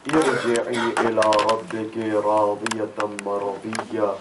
ارجعي إلى ربك راضية مرضية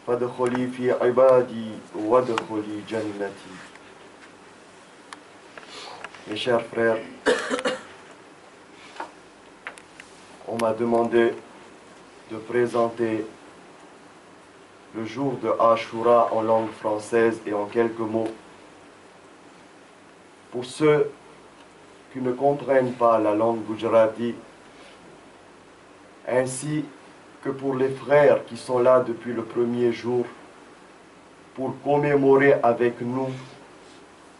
فادخلي في عبادي وادخلي جنتي. Mes chers frères, on m'a demandé de présenter le jour de Ashura en langue française et en quelques mots. Pour ceux qui ne comprennent pas la langue gujarati, ainsi que pour les frères qui sont là depuis le premier jour pour commémorer avec nous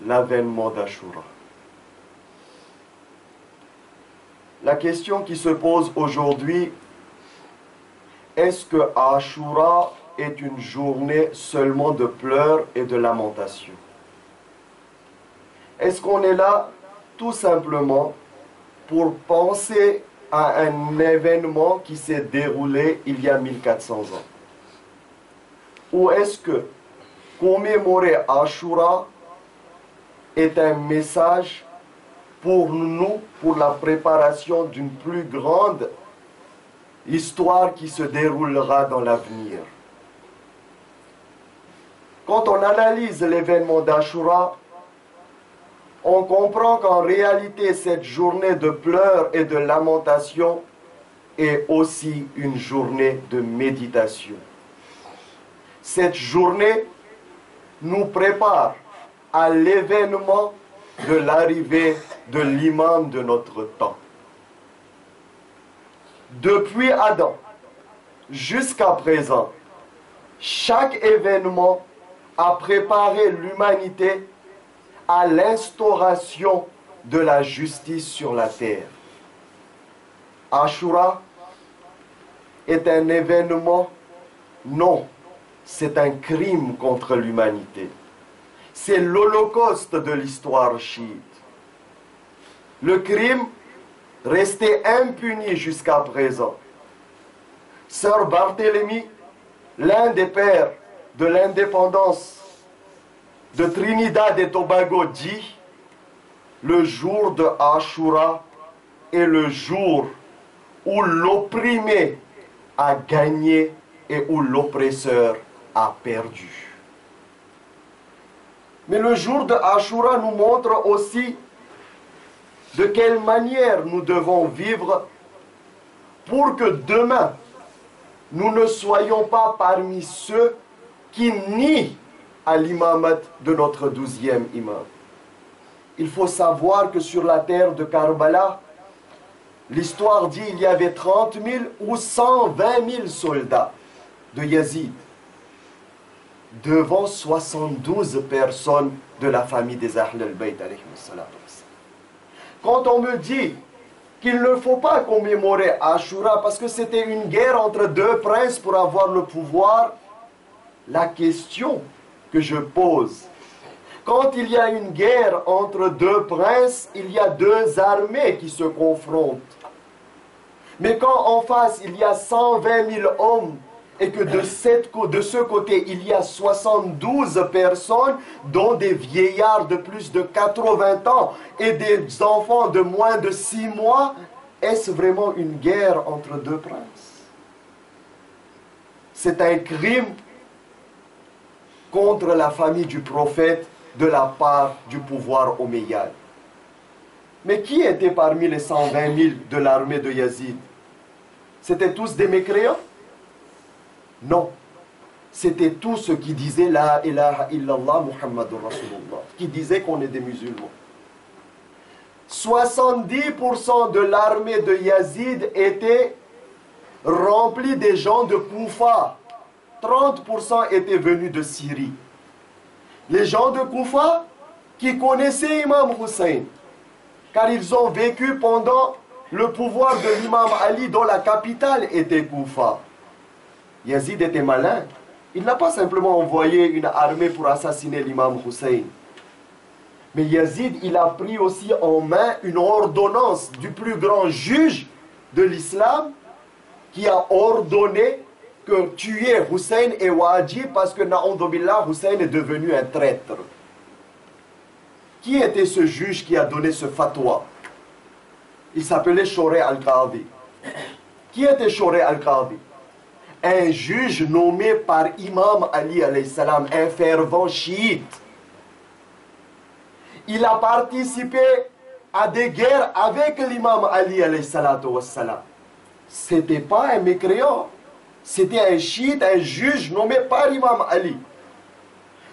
l'avènement d'Ashura. La question qui se pose aujourd'hui, est-ce que Ashura est une journée seulement de pleurs et de lamentations? Est-ce qu'on est là tout simplement pour penser à un événement qui s'est déroulé il y a 1400 ans? Ou est-ce que commémorer Ashura est un message pour nous, pour la préparation d'une plus grande histoire qui se déroulera dans l'avenir? Quand on analyse l'événement d'Ashura, on comprend qu'en réalité, cette journée de pleurs et de lamentation est aussi une journée de méditation. Cette journée nous prépare à l'événement de l'arrivée de l'imam de notre temps. Depuis Adam jusqu'à présent, chaque événement a préparé l'humanité à l'instauration de la justice sur la terre. Ashura est un événement? Non, c'est un crime contre l'humanité. C'est l'holocauste de l'histoire chiite. Le crime restait impuni jusqu'à présent. Sir Barthélemy, l'un des pères de l'indépendance de Trinidad et Tobago, dit: le jour de Ashura est le jour où l'opprimé a gagné et où l'oppresseur a perdu. Mais le jour de Ashura nous montre aussi de quelle manière nous devons vivre pour que demain, nous ne soyons pas parmi ceux qui nient à l'imamat de notre 12e imam. Il faut savoir que sur la terre de Karbala, l'histoire dit qu'il y avait 30 000 ou 120 000 soldats de Yazid devant 72 personnes de la famille des Ahl al-Bayt. Quand on me dit qu'il ne faut pas commémorer Ashura parce que c'était une guerre entre deux princes pour avoir le pouvoir, la question que je pose, quand il y a une guerre entre deux princes, il y a deux armées qui se confrontent. Mais quand en face il y a 120 000 hommes et que de ce côté il y a 72 personnes, dont des vieillards de plus de 80 ans et des enfants de moins de 6 mois, est-ce vraiment une guerre entre deux princes? C'est un crime contre la famille du prophète de la part du pouvoir omeyyade. Mais qui était parmi les 120 000 de l'armée de Yazid? C'étaient tous des mécréants? Non. C'était tous ceux qui disaient La ilaha illallah Muhammadur Rasulullah, qui disaient qu'on est des musulmans. 70% de l'armée de Yazid était remplie des gens de Koufa. 30% étaient venus de Syrie. Les gens de Koufa qui connaissaient Imam Hussein, car ils ont vécu pendant le pouvoir de l'imam Ali dont la capitale était Koufa. Yazid était malin. Il n'a pas simplement envoyé une armée pour assassiner l'imam Hussein. Mais Yazid, il a pris aussi en main une ordonnance du plus grand juge de l'islam qui a ordonné que tuer Hussein est wajib parce que Na'udhu Hussein est devenu un traître. Qui était ce juge qui a donné ce fatwa? Il s'appelait Shoreh al-Qadi. Qui était Shoreh al-Qadi? Un juge nommé par Imam Ali alayhi salam, un fervent chiite. Il a participé à des guerres avec l'imam Ali alayhi salatu wassalam. C'était pas un mécréant, c'était un chiite, un juge nommé par Imam Ali.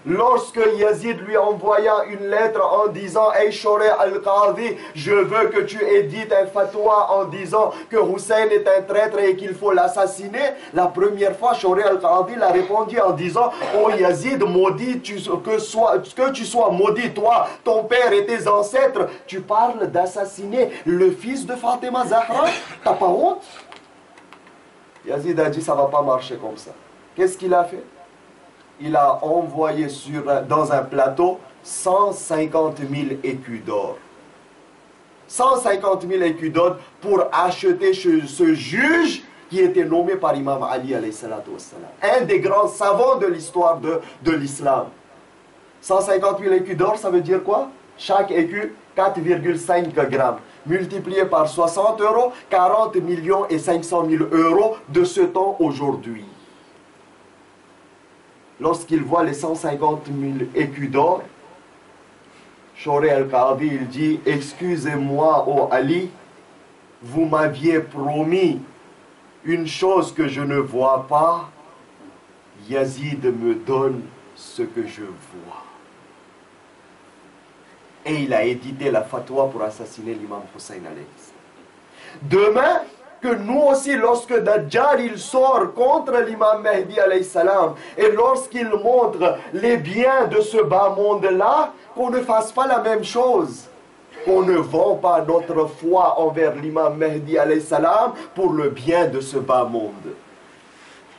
Lorsque Yazid lui envoya une lettre en disant « Hey Shoreh al-Qadi, je veux que tu édites un fatwa en disant que Hussein est un traître et qu'il faut l'assassiner », la première fois, Shoreh al-Qadi l'a répondu en disant « Oh Yazid, maudit, que tu sois maudit, toi, ton père et tes ancêtres, tu parles d'assassiner le fils de Fatima Zahra, t'as pas honte ?» Yazid a dit « Ça va pas marcher comme ça ». Qu'est-ce qu'il a fait? Il a envoyé dans un plateau 150 000 écus d'or. 150 000 écus d'or pour acheter ce juge qui était nommé par Imam Ali alayhi salatu wassalam. Un des grands savants de l'histoire de l'islam. 150 000 écus d'or, ça veut dire quoi? Chaque écu, 4,5 grammes. Multiplié par 60 euros, 40 millions et 500 000 euros de ce temps aujourd'hui. Lorsqu'il voit les 150 000 écus d'or, Shoreh al-Qadi, il dit « Excusez-moi, ô Ali, vous m'aviez promis une chose que je ne vois pas, Yazid me donne ce que je vois. » Et il a édité la fatwa pour assassiner l'imam Hussein alayhi salam. Demain, que nous aussi, lorsque Dajjal il sort contre l'imam Mahdi alayhi salam, et lorsqu'il montre les biens de ce bas monde-là, qu'on ne fasse pas la même chose. Qu'on ne vend pas notre foi envers l'imam Mahdi alayhi salam pour le bien de ce bas monde.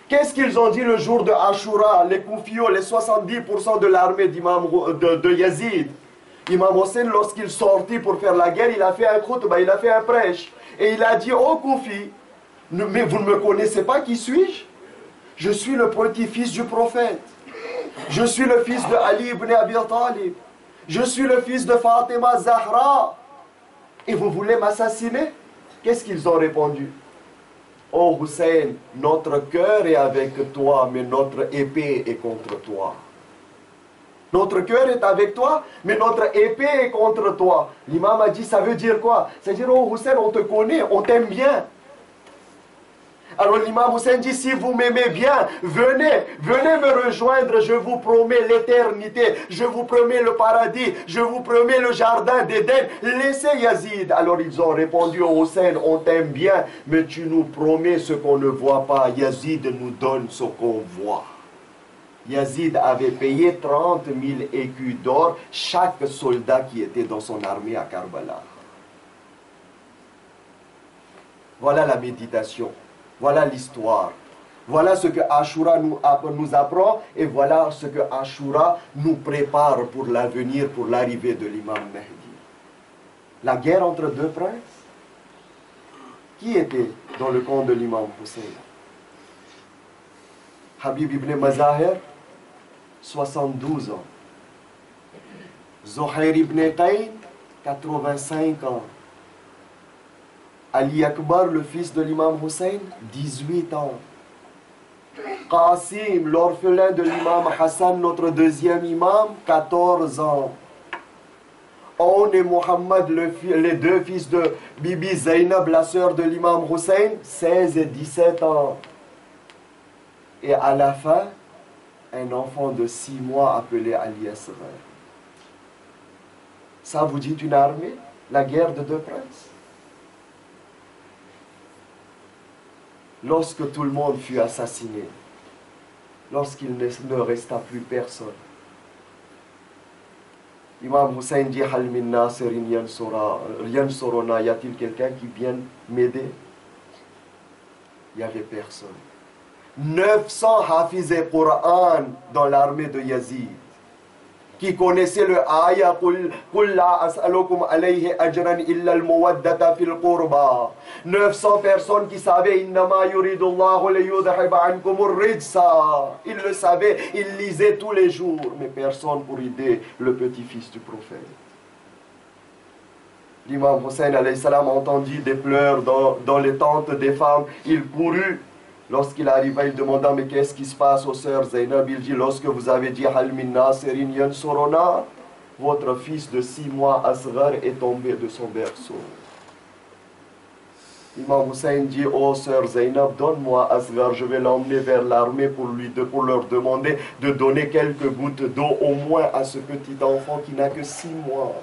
Qu'est-ce qu'ils ont dit le jour de Ashura, les Koufiyos, les 70% de l'armée de Yazid? Imam Hussein, lorsqu'il sortit pour faire la guerre, il a fait un khutbah, il a fait un prêche. Et il a dit, oh Koufi, mais vous ne me connaissez pas, qui suis-je? Je suis le petit-fils du prophète. Je suis le fils de Ali ibn Abi Talib. Je suis le fils de Fatima Zahra. Et vous voulez m'assassiner? Qu'est-ce qu'ils ont répondu? Oh Hussein, notre cœur est avec toi, mais notre épée est contre toi. Notre cœur est avec toi, mais notre épée est contre toi. L'imam a dit, ça veut dire quoi? Ça veut dire, oh Hussein, on te connaît, on t'aime bien. Alors l'imam Hussein dit, si vous m'aimez bien, venez me rejoindre, je vous promets l'éternité, je vous promets le paradis, je vous promets le jardin d'Éden, laissez Yazid. Alors ils ont répondu, oh Hussein, on t'aime bien, mais tu nous promets ce qu'on ne voit pas, Yazid nous donne ce qu'on voit. Yazid avait payé 30 000 écus d'or chaque soldat qui était dans son armée à Karbala. Voilà la méditation, voilà l'histoire, voilà ce que Ashura nous apprend et voilà ce que Ashura nous prépare pour l'avenir, pour l'arrivée de l'imam Mahdi. La guerre entre deux princes. Qui était dans le camp de l'imam Hussein? Habib ibn Mazahir, 72 ans. Zuhair ibn Qayn, 85 ans. Ali Akbar, le fils de l'imam Hussein, 18 ans. Qasim, l'orphelin de l'imam Hassan, notre deuxième imam, 14 ans. On et Mohammed, les deux fils de Bibi Zainab, la sœur de l'imam Hussein, 16 et 17 ans. Et à la fin, un enfant de 6 mois appelé Ali Asghar. Ça vous dit une armée? La guerre de deux princes? Lorsque tout le monde fut assassiné, lorsqu'il ne resta plus personne, Imam Hussein dit, Hal min nasirin yansuruna, y a-t-il quelqu'un qui vienne m'aider? Il n'y avait personne. 900 hafizés Qur'an dans l'armée de Yazid, qui connaissaient le ayah Qul la as'alukum alayhi ajran illa al-muwaddata fil qurba. 900 personnes qui savaient innama yuridullahu liyudhiba ankum ar-rijsa. Ils le savaient, ils lisaient tous les jours, mais personne pour aider le petit-fils du prophète. L'imam Hussein alayhi salam entendit des pleurs dans les tentes des femmes. Il courut. Lorsqu'il arriva, il demanda, mais qu'est-ce qui se passe aux sœurs Zainab? Il dit, lorsque vous avez dit Hal min nasirin yansuruna, votre fils de 6 mois, Asghar, est tombé de son berceau. L'imam Hussein dit, oh sœur Zainab, donne-moi Asghar, je vais l'emmener vers l'armée pour leur demander de donner quelques gouttes d'eau au moins à ce petit enfant qui n'a que 6 mois.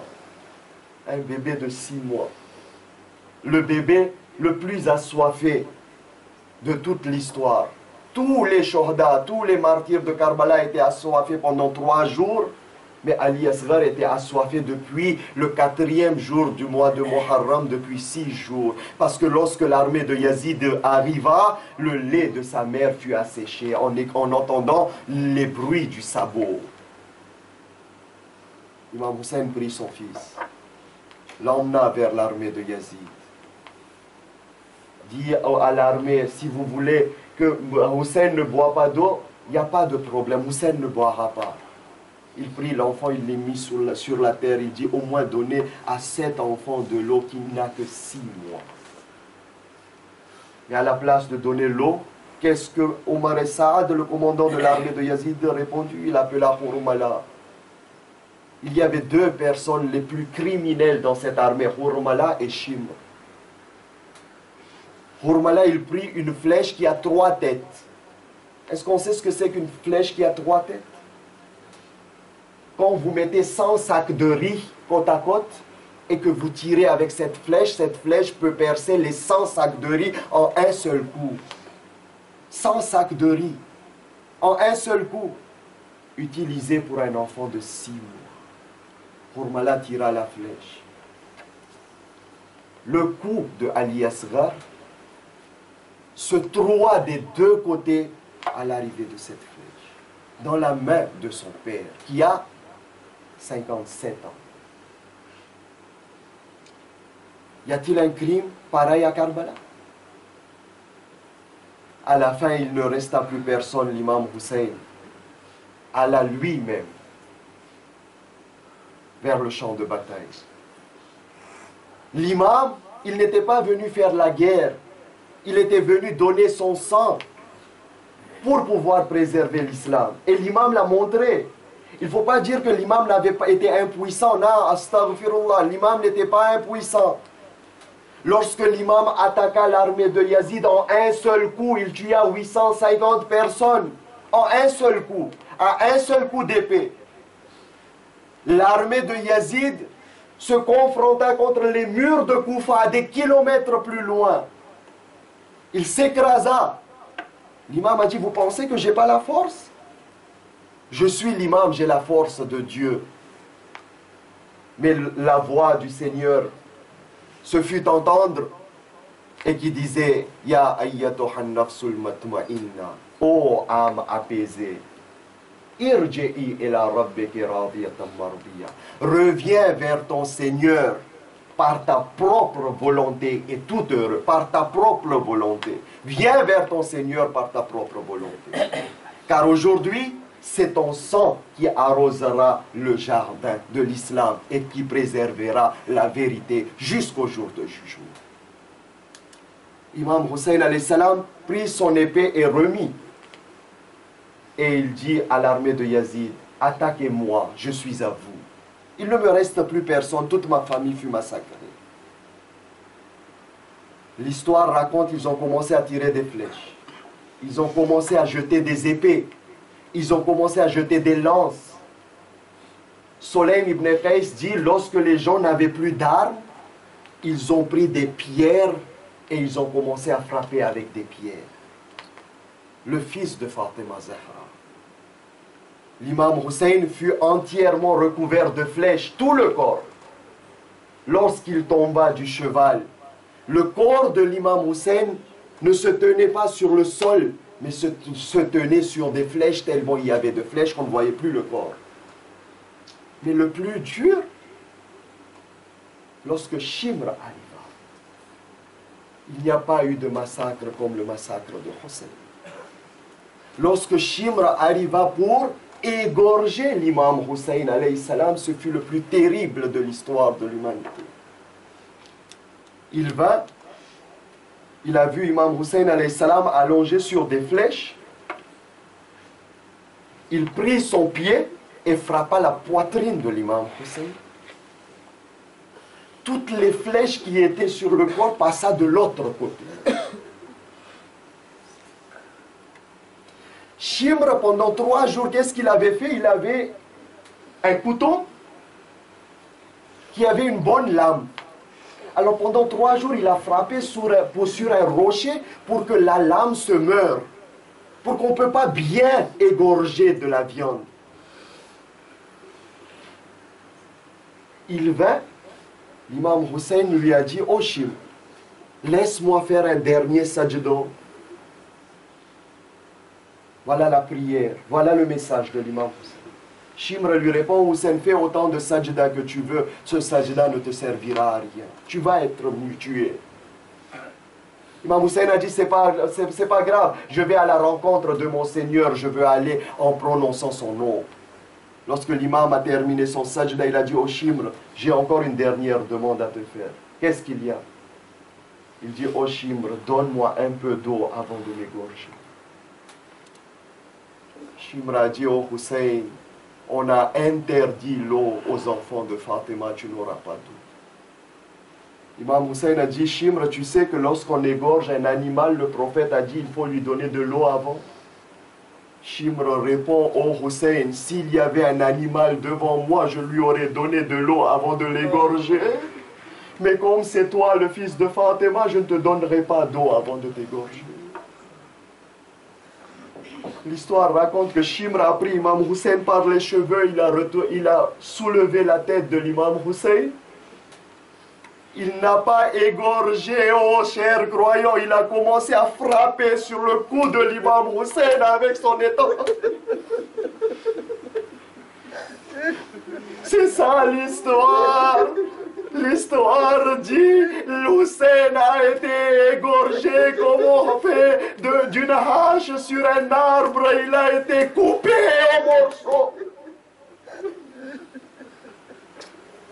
Un bébé de 6 mois. Le bébé le plus assoiffé de toute l'histoire. Tous les shohada, tous les martyrs de Karbala étaient assoiffés pendant 3 jours. Mais Ali Asghar était assoiffé depuis le 4e jour du mois de Muharram, depuis 6 jours. Parce que lorsque l'armée de Yazid arriva, le lait de sa mère fut asséché en entendant les bruits du sabot. Imam Hussein prit son fils, l'emmena vers l'armée de Yazid. Dit à l'armée, si vous voulez que Hussein ne boit pas d'eau, il n'y a pas de problème, Hussein ne boira pas. Il prit l'enfant, il l'a mis sur la terre, il dit au moins donner à cet enfant de l'eau qui n'a que 6 mois. Et à la place de donner l'eau, qu'est-ce que Omar Saad, le commandant de l'armée de Yazid, a répondu? Il appela Hurmala. Il y avait 2 personnes les plus criminelles dans cette armée, Hurmala et Shimr. Hurmala, il prit une flèche qui a 3 têtes. Est-ce qu'on sait ce que c'est qu'une flèche qui a 3 têtes? Quand vous mettez 100 sacs de riz côte à côte et que vous tirez avec cette flèche peut percer les 100 sacs de riz en un seul coup. 100 sacs de riz en un seul coup, utilisé pour un enfant de 6 mois. Hurmala tira la flèche. Le cou de Ali Asghar se troua des 2 côtés à l'arrivée de cette flèche, dans la main de son père, qui a 57 ans. Y a-t-il un crime pareil à Karbala? À la fin, il ne resta plus personne, l'imam Hussein alla lui-même vers le champ de bataille. L'imam, il n'était pas venu faire la guerre, il était venu donner son sang pour pouvoir préserver l'islam. Et l'imam l'a montré. Il ne faut pas dire que l'imam n'avait pas été impuissant. Non, astaghfirullah, l'imam n'était pas impuissant. Lorsque l'imam attaqua l'armée de Yazid en un seul coup, il tua 850 personnes. En un seul coup, à un seul coup d'épée. L'armée de Yazid se confronta contre les murs de Koufa à des kilomètres plus loin. Il s'écrasa. L'imam a dit, vous pensez que je n'ai pas la force? Je suis l'imam, j'ai la force de Dieu. Mais la voix du Seigneur se fut entendre et qui disait, Ya ayyatuhan nafsul matma'inna, ô âme apaisée, irji'i ila rabbiki radiyatan mardiya. Reviens vers ton Seigneur par ta propre volonté et tout heureux, par ta propre volonté. Viens vers ton Seigneur par ta propre volonté. Car aujourd'hui, c'est ton sang qui arrosera le jardin de l'islam et qui préservera la vérité jusqu'au jour de jugement. Imam Hussein alayhi salam prit son épée et remit. Et il dit à l'armée de Yazid, attaquez-moi, je suis à vous. Il ne me reste plus personne, toute ma famille fut massacrée. L'histoire raconte qu'ils ont commencé à tirer des flèches. Ils ont commencé à jeter des épées. Ils ont commencé à jeter des lances. Sulaym ibn Qais dit, lorsque les gens n'avaient plus d'armes, ils ont pris des pierres et ils ont commencé à frapper avec des pierres. Le fils de Fatima Zahra, l'imam Hussein, fut entièrement recouvert de flèches, tout le corps. Lorsqu'il tomba du cheval, le corps de l'imam Hussein ne se tenait pas sur le sol, mais se tenait sur des flèches, tellement il y avait de flèches qu'on ne voyait plus le corps. Mais le plus dur, lorsque Shimr arriva, il n'y a pas eu de massacre comme le massacre de Hussein. Lorsque Shimr arriva pour égorger l'imam Hussein alayhi salam, ce fut le plus terrible de l'histoire de l'humanité. il vint, il a vu Imam Hussein alayhi salam allongé sur des flèches. Il prit son pied et frappa la poitrine de l'imam Hussein. Toutes les flèches qui étaient sur le corps passaient de l'autre côté. Shimr, pendant 3 jours, qu'est-ce qu'il avait fait? Il avait un couteau qui avait une bonne lame. Alors pendant 3 jours, il a frappé sur un rocher pour que la lame se meure. Pour qu'on ne peut pas bien égorger de la viande. Il vint, l'imam Hussein lui a dit, oh Shimr, laisse-moi faire un dernier sajda. Voilà la prière, voilà le message de l'imam Hussein. Shimr lui répond, Hussein, fais autant de sajda que tu veux, ce sajda ne te servira à rien. Tu vas être tué. Imam Hussein a dit, c'est pas grave, je vais à la rencontre de mon Seigneur, je veux aller en prononçant son nom. Lorsque l'imam a terminé son sajda, il a dit, oh Shimr, j'ai encore une dernière demande à te faire. Qu'est-ce qu'il y a? Il dit, oh Shimr, donne-moi un peu d'eau avant de m'égorger. Shimr a dit, oh Hussein, on a interdit l'eau aux enfants de Fatima, tu n'auras pas d'eau. Imam Hussein a dit, Shimr, tu sais que lorsqu'on égorge un animal, le prophète a dit, il faut lui donner de l'eau avant. Shimr répond, oh Hussein, s'il y avait un animal devant moi, je lui aurais donné de l'eau avant de l'égorger. Mais comme c'est toi le fils de Fatima, je ne te donnerai pas d'eau avant de t'égorger. L'histoire raconte que Shimr a pris Imam Hussein par les cheveux, il a soulevé la tête de l'imam Hussein. Il n'a pas égorgé, oh cher croyant, il a commencé à frapper sur le cou de l'imam Hussein avec son étang. C'est ça l'histoire. L'histoire dit, Hussein a été égorgé comme on fait d'une hache sur un arbre, il a été coupé en morceaux.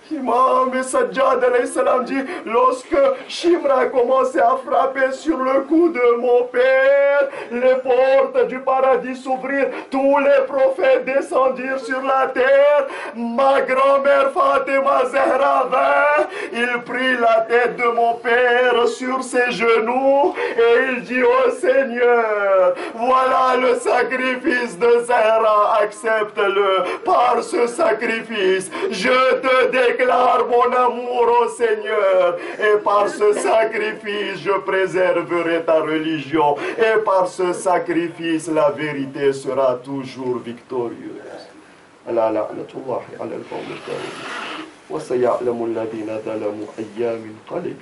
Imam Sajjad alayhi salam dit, lorsque Shimr a commencé à frapper sur le cou de mon père, les portes du paradis s'ouvrirent, tous les prophètes descendirent sur la terre, ma grand-mère Fatima Zahra vint, il prit la tête de mon père sur ses genoux et il dit, oh Seigneur, voilà le sacrifice de Zahra, accepte-le. Par ce sacrifice, je te déclare mon amour au Seigneur, et par ce sacrifice je préserverai ta religion, et par ce sacrifice la vérité sera toujours victorieuse. Ala la'natullahi ala al-qawmi al-karim wa saya'lamu alladhina zalamu ayyamin qalbi